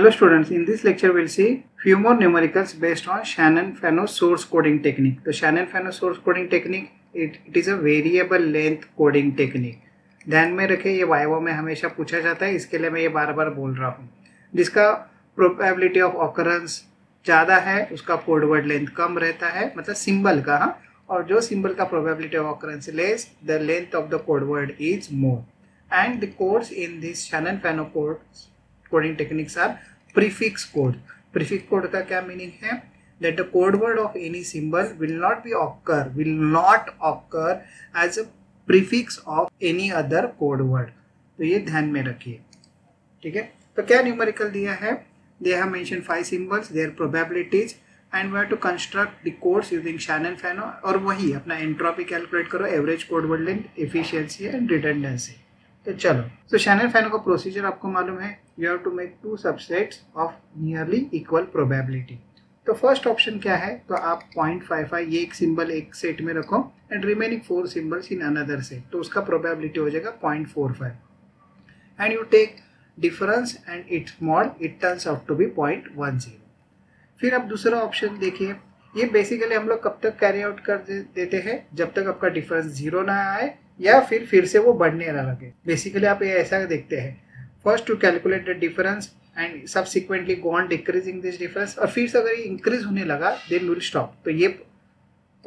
Hello students, in this lecture we'll see few more numericals based on Shannon-Fano source coding technique. तो Shannon-Fano source coding technique it is a variable length coding technique. ध्यान में रखें, ये viva में हमेशा पूछा जाता है, इसके लिए मैं ये बार बार बोल रहा हूँ. जिसका प्रोबेबिलिटी ऑफ ऑकरेंस ज़्यादा है उसका कोड वर्ड लेंथ कम रहता है, मतलब सिंबल का. हाँ, और जो सिंबल का probability of occurrence less, the length of the code word is more. And the codes in this Shannon-Fano coding techniques are prefix code. Prefix code का क्या मीनिंग है? That the code word of any symbol will not occur as a prefix of any other code word. तो ये ध्यान में रखिए, ठीक है. तो क्या न्यूमेरिकल दिया है? They have mentioned 5 symbols, their probabilities, and we have to construct the codes using Shannon-Fano. और वही अपना एंट्रोपी कैलकुलेट करो, average code word length, efficiency and redundancy. तो चलो, तो Shannon-Fano का प्रोसीजर आपको मालूम है. You have to make 2 subsets of nearly equal probability. तो फर्स्ट ऑप्शन क्या है? तो आप 0.55 ये एक सिंबल एक सेट में रखो and remaining 4 symbols in another set, तो उसका प्रोबेबिलिटी हो जाएगा 0.45. And you take difference and its mod, it turns out to be 0.10. फिर आप दूसरा ऑप्शन देखिए. ये बेसिकली हम लोग कब तक कैरी आउट कर देते हैं? जब तक आपका डिफरेंस 0 ना आए या फिर से वो बढ़ने ना लगे. बेसिकली आप ये ऐसा देखते हैं, first to calculate the difference and subsequently go on decreasing this difference, और फिर से अगर ये इंक्रीज होने लगा देन विल स्टॉप. तो ये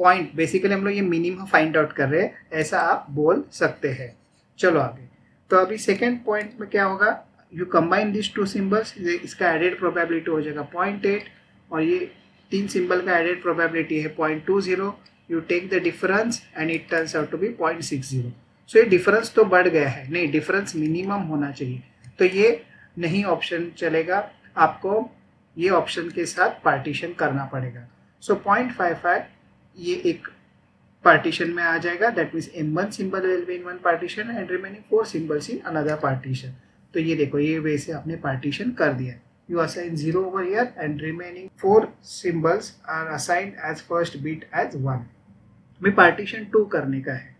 पॉइंट बेसिकली हम लोग ये मिनिमम फाइंड आउट कर रहे हैं, ऐसा आप बोल सकते हैं. चलो आगे. तो अभी सेकेंड पॉइंट में क्या होगा? यू कंबाइन दिस 2 सिंबल्स, इसका एडेड प्रोबेबिलिटी हो जाएगा 0.8 और ये 3 सिंबल का एडेड प्रोबेबिलिटी है 0.20. You take the difference and it turns out to be 0.60. So ये डिफरेंस तो बढ़ गया है, नहीं डिफरेंस मिनिमम होना चाहिए, तो ये नहीं ऑप्शन चलेगा, आपको ये ऑप्शन के साथ पार्टीशन करना पड़ेगा. सो 0.55 ये एक पार्टीशन में आ जाएगा, that means M1 symbol will be in one partition and remaining 4 symbols in another partition. तो ये देखो, ये वैसे आपने पार्टीशन कर दिया. You assign 0 over here and remaining 4 symbols are assigned as first bit as 1. में पार्टीशन 2 करने का है.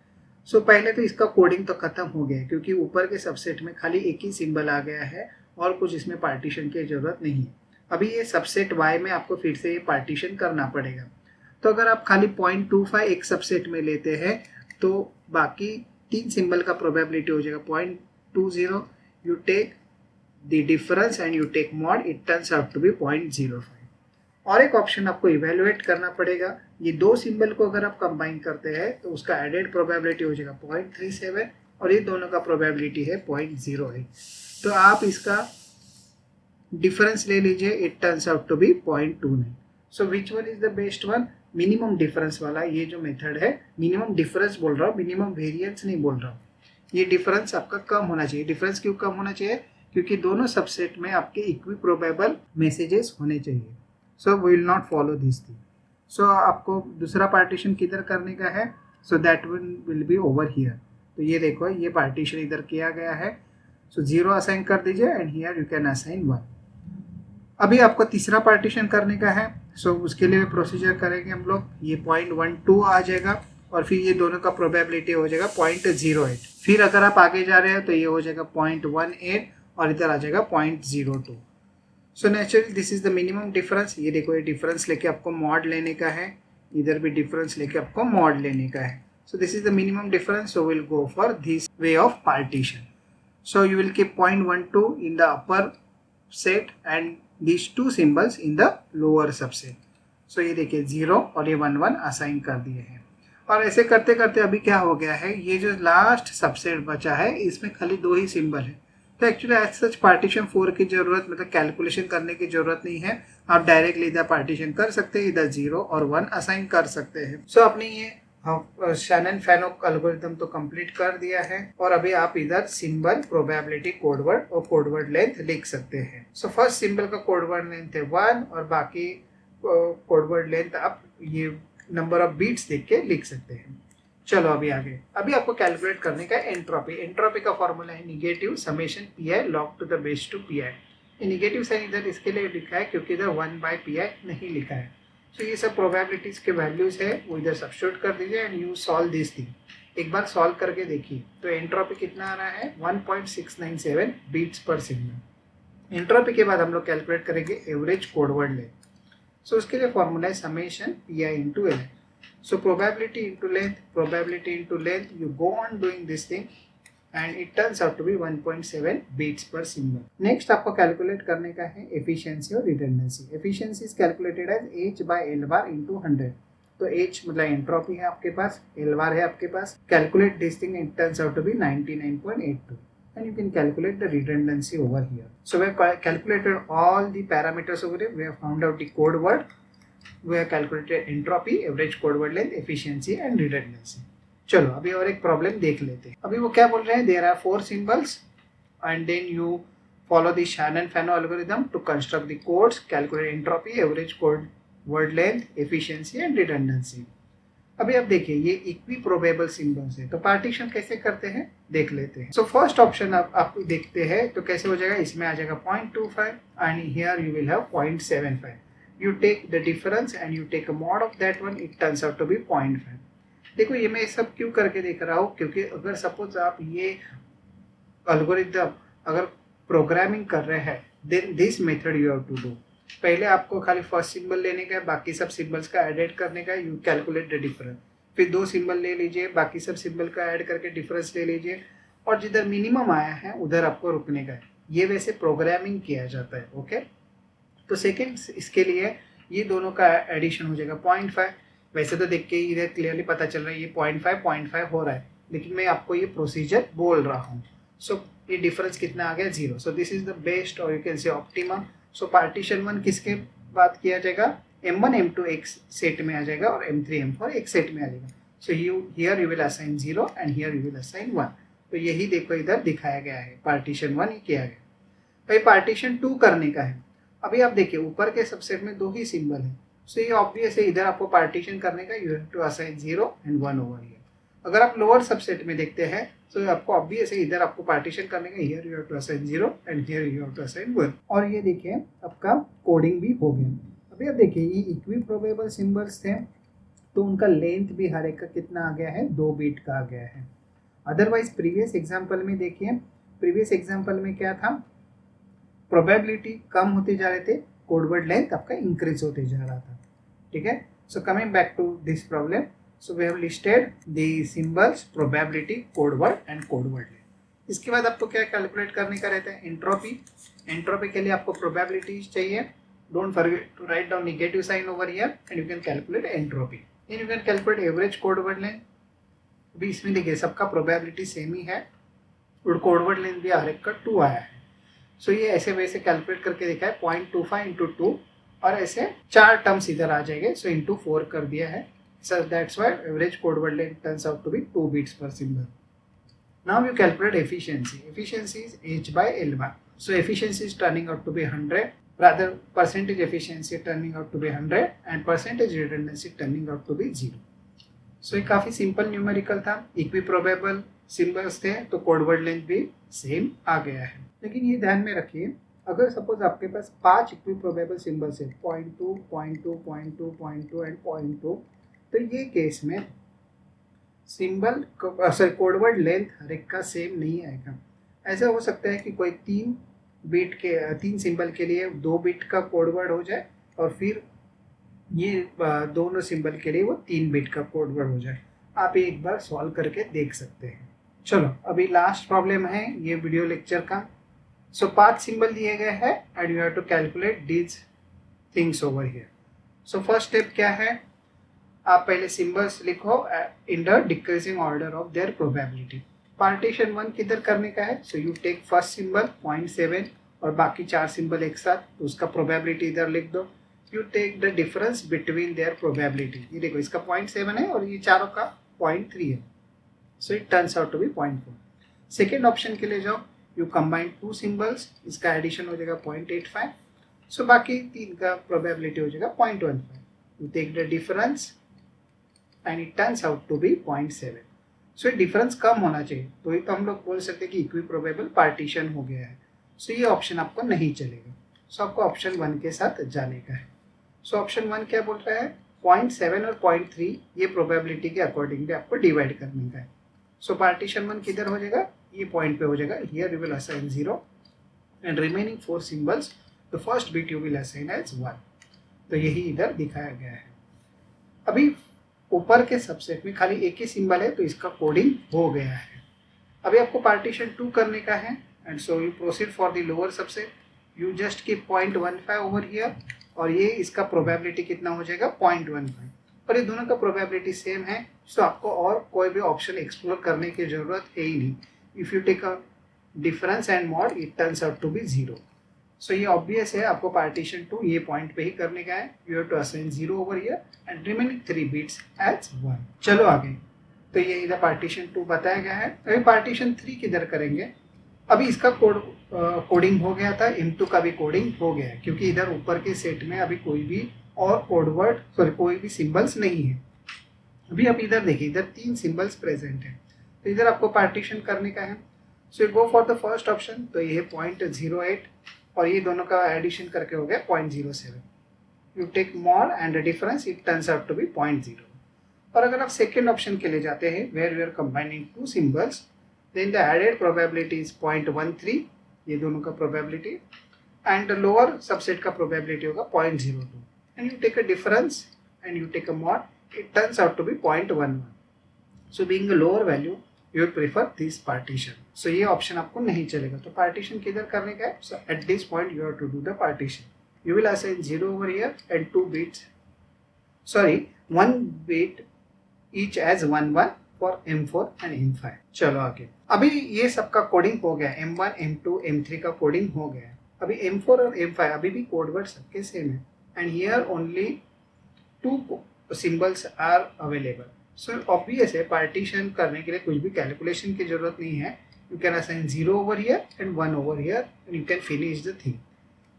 सो पहले तो इसका कोडिंग तो खत्म हो गया क्योंकि ऊपर के सबसेट में खाली एक ही सिंबल आ गया है और कुछ इसमें पार्टीशन की जरूरत नहीं है. अभी ये सबसेट Y में आपको फिर से ये पार्टीशन करना पड़ेगा. तो अगर आप खाली 0.25 एक सबसेट में लेते हैं तो बाकी 3 सिंबल का प्रोबेबिलिटी हो जाएगा 0.20. You take the difference and you take mod, it turns out to be 0.05. और एक ऑप्शन आपको इवेलुएट करना पड़ेगा. ये 2 सिंबल को अगर आप कंबाइन करते हैं तो उसका एडेड प्रोबेबिलिटी हो जाएगा 0.37 और ये दोनों का प्रोबेबिलिटी है 0.08. तो आप इसका डिफरेंस ले लीजिए, it turns out to be 0.29. So which one is the best one? Minimum difference वाला ये जो मेथड है, मिनिमम डिफरेंस बोल रहा हूँ, मिनिमम वेरिएंस नहीं बोल रहा हूँ. ये डिफरेंस आपका कम होना चाहिए. डिफरेंस क्यों कम होना चाहिए? क्योंकि दोनों सबसेट में आपके इक्वी प्रोबेबल मैसेजेस होने चाहिए. So we will not follow this thing. So आपको दूसरा पार्टीशन किधर करने का है? So that will be over here. तो ये देखो, ये पार्टीशन इधर किया गया है. सो 0 असाइन कर दीजिए and here you can assign 1. अभी आपको तीसरा पार्टीशन करने का है. सो उसके लिए प्रोसीजर करेंगे हम लोग. ये 0.12 आ जाएगा और फिर ये दोनों का प्रोबेबिलिटी हो जाएगा 0.08. फिर अगर आप आगे जा रहे हैं तो ये हो जाएगा 0.18 और इधर आ जाएगा 0.02. So naturally this is the minimum difference. ये देखो, ये डिफरेंस लेके आपको मॉड लेने का है, इधर भी डिफरेंस लेके आपको मॉड लेने का है. सो this is the minimum difference. So will go for this way of partition. So you will keep 0.12 in the upper set and these 2 symbols in the lower subset. So ये देखिए 0 और ये 1 assign कर दिए हैं. और ऐसे करते करते अभी क्या हो गया है, ये जो लास्ट सबसेट बचा है इसमें खाली 2 ही सिंबल है. तो एक्चुअली एज सच पार्टीशन 4 की जरूरत, मतलब कैलकुलेशन करने की जरूरत नहीं है. आप डायरेक्टली इधर पार्टीशन कर सकते हैं, इधर 0 और 1 असाइन कर सकते हैं. सो आपने ये Shannon-Fano एल्गोरिथम तो कंप्लीट कर दिया है और अभी आप इधर सिंबल प्रोबेबिलिटी कोडवर्ड और कोडवर्ड लेंथ लिख सकते हैं. सो फर्स्ट सिंबल का कोडवर्ड लेंथ है 1 और बाकी कोडवर्ड लेंथ आप ये नंबर ऑफ बीट्स देख के लिख सकते हैं. चलो अभी आगे. अभी आपको कैलकुलेट करने का एंट्रोपी. एंट्रोपी का फॉर्मूला है negative summation PI log to the base 2 PI. ये निगेटिव साइन इधर इसके लिए लिखा है क्योंकि इधर 1/PI नहीं लिखा है. सो ये सब प्रोबेबिलिटीज के वैल्यूज है, वो इधर सब्स्टिट्यूट कर दीजिए and you solve this thing. एक बार सॉल्व करके देखिए. तो एंट्रोपी कितना आ रहा है? 1.697 बीट्स पर सेकंड. एंट्रोपी के बाद हम लोग कैलकुलेट करेंगे एवरेज कोड वर्ड लेंथ। सो उसके लिए फॉर्मूला है summation P I into L. So probability into length, you go on doing this thing and it turns out to be 1.7 beats per symbol. Next आपको calculate करने का है efficiency और redundancy. Efficiency is calculated as h by L bar into 100। तो h मतलब entropy है आपके पास, L bar है आपके पास। Calculate this thing, it turns out to be 99.82 and you can calculate the redundancy over here. So we have calculated all the parameters over here. We have found out the code word. We have calculated entropy, average code word length, efficiency and redundancy. चलो अभी और एक problem देख लेते हैं। अभी वो क्या बोल रहे हैं, there are 4 symbols and then you follow the Shannon Fano algorithm to construct the codes, calculate entropy, average code word length, efficiency and redundancy. अभी आप देखिए ये इक्वी प्रोबेबल सिंबल्स है, तो पार्टीशन कैसे करते हैं देख लेते हैं। सो फर्स्ट ऑप्शन आप देखते हैं तो कैसे हो जाएगा, इसमें आ जाएगा 0.25 and here you will have 0.75। You take the difference and you take a mod of that one, it turns out to be 0.5। देखो ये मैं सब क्यों करके देख रहा हूँ, क्योंकि अगर सपोज आप ये एल्गोरिथम अगर प्रोग्रामिंग कर रहे हैं then this method you have to do. पहले आपको खाली फर्स्ट सिंबल लेने का है, बाकी सब सिंबल्स का एड करने का है, यू कैलकुलेट द डिफरेंस। फिर 2 सिंबल ले लीजिए, बाकी सब सिंबल का ऐड करके डिफरेंस ले लीजिए, और जिधर मिनिमम आया है उधर आपको रुकने का है। ये वैसे प्रोग्रामिंग किया जाता है। ओके, तो सेकेंड इसके लिए ये दोनों का एडिशन हो जाएगा 0.5। वैसे तो देख के इधर क्लियरली पता चल रहा है ये 0.5 हो रहा है, लेकिन मैं आपको ये प्रोसीजर बोल रहा हूँ। सो ये डिफरेंस कितना आ गया, 0। So this is the best or you can say optimum. So partition 1 किसके बाद किया जाएगा, M1 M2 एक सेट में आ जाएगा और M3 M4 एक सेट में आ जाएगा। So here you will assign 0 and here you will assign 1। तो यही देखो इधर दिखाया गया है, पार्टीशन 1 ही किया गया। भाई पार्टीशन 2 करने का है। अभी आप देखिए ऊपर के सबसेट में 2 ही सिंबल है, सो ये ऑब्वियस है इधर आपको पार्टीशन करने का, you have to assign 0 and 1 over here. अगर आप लोअर सबसेट में देखते हैं तो आपको ऑब्वियस है इधर आपको पार्टीशन करने का, here you have to assign 0 and here you have to assign 1। और ये देखिए आपका कोडिंग भी हो गया। अभी आप देखिए ये इक्वी प्रोबेबल सिंबल्स थे तो उनका लेंथ भी हर एक का कितना आ गया है, 2 बिट का आ गया है। अदरवाइज प्रीवियस एग्जाम्पल में देखिए, प्रीवियस एग्जाम्पल में क्या था, प्रोबेबिलिटी कम होते जा रहे थे, कोड वर्ड लेंथ आपका इंक्रीज होते जा रहा था। ठीक है, so coming back to this problem, so we have listed the symbols, probability, code word and code word length. इसके बाद आपको क्या कैलकुलेट करने का रहता है, एंट्रोपी। एंट्रोपी के लिए आपको प्रोबेबिलिटी चाहिए, don't forget to write down negative sign over here and you can calculate entropy. Then you can calculate average code word length. अभी इसमें देखिए सबका प्रोबेबिलिटी सेम ही है और कोड वर्ड लेंथ भी हर एक का 2 आया है। सो ये ऐसे वैसे कैलकुलेट करके देखा है, 0.25 इंटू 2 और ऐसे 4 टर्म्स इधर आ जाएंगे, सो इंटू 4 कर दिया है। So that's why average code word length turns out to be 2 bits per symbol. Now you calculate efficiency. Efficiency is h by L bar. So efficiency is turning out to be 100, rather percentage efficiency turning out to be 100 and percentage redundancy turning out to be 0. So ये काफी simple numerical था, equi probable symbols थे तो code word length भी same आ गया है। लेकिन ये ध्यान में रखिए, अगर सपोज आपके पास 5 इक्वी प्रोबेबल सिंबल्स है, 0.2, 0.2, 0.2, 0.2 एंड 0.2, तो ये केस में symbol sorry code word length हर एक का सेम नहीं आएगा। ऐसा हो सकता है कि कोई 3 सिंबल के लिए 2 बिट का कोड वर्ड हो जाए और फिर ये दोनों सिंबल के लिए वो 3 बिट का कोड वर्ड हो जाए। आप एक बार सॉल्व करके देख सकते हैं। चलो अभी लास्ट प्रॉब्लम है ये वीडियो लेक्चर का। सो 5 सिंबल दिए गए हैं and you have to calculate these things over here. So first step क्या है, आप पहले सिंबल्स लिखो in the decreasing order of their probability. Partition 1 किधर करने का है, so you take first symbol 0.7 और बाकी 4 सिंबल एक साथ, तो उसका प्रोबेबिलिटी इधर लिख दो। You take the difference between their probability. ये देखो इसका 0.7 है और ये चारों का 0.3 है, so it turns out to be 0.4। Second option के लिए जाओ, यू कंबाइन 2 सिंबल्स, इसका एडिशन हो जाएगा 0.85, सो बाकी 3 का प्रोबेबिलिटी हो जाएगा 0.15। You take the difference and it turns out to be 0.7। So ये डिफरेंस कम होना चाहिए, तो ही तो हम लोग बोल सकते हैं कि इक्वी प्रोबेबल पार्टीशन हो गया है। सो ये ऑप्शन आपको नहीं चलेगा, सो आपको ऑप्शन 1 के साथ जाने का है। सो ऑप्शन 1 क्या बोल रहा है, 0.7 और 0.3 ये प्रोबेबिलिटी के अकॉर्डिंगली आपको डिवाइड करने का है। सो पार्टीशन 1 किधर हो जाएगा, ये पॉइंट पे हो जाएगा, here you will assign 0 and remaining 4 symbols the first bit you will assign as 1. तो यही इधर दिखाया गया है। अभी ऊपर के सबसेट में खाली एक ही सिंबल है तो इसका कोडिंग हो गया है। अभी आपको पार्टीशन 2 करने का है and so you proceed for the lower subset. You just keep 0.15 over here और ये इसका प्रोबेबिलिटी कितना हो जाएगा 0.15 और ये दोनों का प्रोबेबिलिटी सेम है, सो आपको और कोई भी ऑप्शन एक्सप्लोर करने की जरूरत है ही नहीं। If you take a difference and mod it turns out to be 0। So ये ऑब्वियस है, आपको पार्टीशन 2 ये पॉइंट पे ही करने का है। You have to assign 0 over here and remaining 3 bits as 1। चलो आगे। तो ये इधर पार्टीशन 2 बताया गया है। अभी पार्टीशन 3 किधर करेंगे। अभी इसका कोडिंग हो गया था, M2 का भी कोडिंग हो गया है क्योंकि इधर ऊपर के सेट में अभी कोई भी और कोई भी सिंबल्स नहीं है। अभी आप इधर देखिए, इधर 3 सिंबल्स प्रेजेंट है तो इधर आपको पार्टीशन करने का है। So go for the first option. तो ये 0.08 और ये दोनों का एडिशन करके हो गया 0.07। You take mod and the difference it turns out to be 0.0। और अगर आप सेकेंड ऑप्शन के लिए जाते हैं where we are combining 2 symbols then the added probability is 0.13, ये दोनों का probability, and the lower subset का probability होगा 0.02, and you take a difference and you take a mod, it turns out to be 0.11. So being a lower value you would prefer this partition. So ये option आपको नहीं चलेगा। तो partition किधर करने का है। So at this point you have to do the partition. You will assign 0 over here and 2 bits, sorry 1 bit each as 1 for M4 and M5। चलो आगे। अभी ये सबका कोडिंग हो गया, M1, M2, M3 का कोडिंग हो गया। अभी M4 और M5 अभी भी कोड वर्ड सबके सेम है and here only 2 symbols are available. So obvious है, पार्टीशन करने के लिए कुछ भी कैलकुलेशन की जरूरत नहीं है। You can assign 0 over here and 1 over here and you can finish the thing.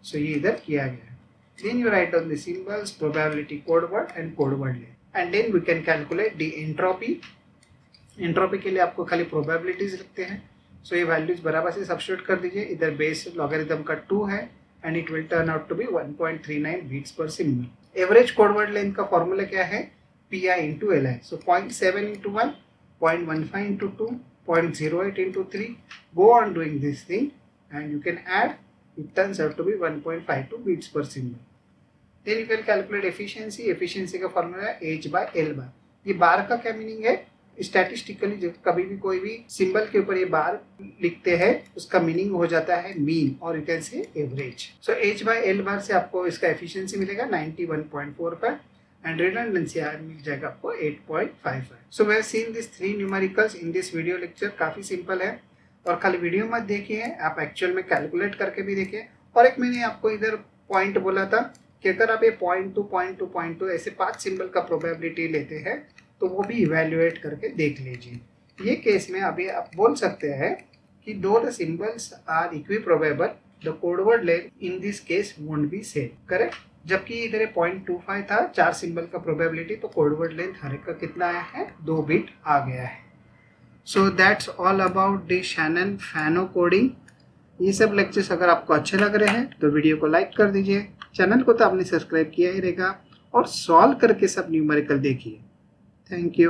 सो ये इधर किया गया है। Then you write down the symbols, probability, code word and code word length and then we can calculate the entropy. Entropy के लिए आपको खाली प्रोबेबिलिटीज लिखते हैं। सो ये वैल्यूज बराबर से सब्स्टिट्यूट कर दीजिए। इधर बेस लॉगरिथम का 2 है and it will turn out to be 1.39 bits per symbol. Average code word length का फॉर्मूला क्या है, PI इंटू LI। सो 0.7 into 1, 0.15 into 2, 0.08 into 3। Go on doing this thing and you can add, it turns out to be 1.52 bits per symbol. Then you can calculate efficiency. Efficiency का formula है H/L बार। ये बार का क्या meaning है, statistically जब कभी भी कोई भी सिंबल के ऊपर ये बार लिखते हैं उसका मीनिंग हो जाता है मीन और यू कैन से एवरेज। सो H/L बार से आपको इसका एफिशिएंसी मिलेगा 91.45 एंड रिडंडेंसी मिल जाएगा आपको 8.55। So we have seen this 3 numericals in this video lecture. काफी सिंपल है और खाली वीडियो मत देखिए, आप एक्चुअल में कैलकुलेट करके भी देखिए। और एक मैंने आपको इधर पॉइंट बोला था कि अगर आप ये 0.2 ऐसे 5 सिंबल का प्रोबेबिलिटी लेते हैं तो वो भी इवेल्युएट करके देख लीजिए। ये केस में अभी आप बोल सकते हैं कि दो the symbols are equiprobable, the code word length in this case won't be same, correct. जबकि इधर 0.25 था 4 सिंबल का प्रोबेबिलिटी, तो कोड वर्ड लेंथ हर एक का कितना आया है, 2 बिट आ गया है। So that's all about the Shannon फैनो कोडिंग। ये सब लेक्चर्स अगर आपको अच्छे लग रहे हैं तो वीडियो को लाइक कर दीजिए। चैनल को तो आपने सब्सक्राइब किया ही रहेगा और सॉल्व करके सब न्यूमेरिकल देखिए। Thank you.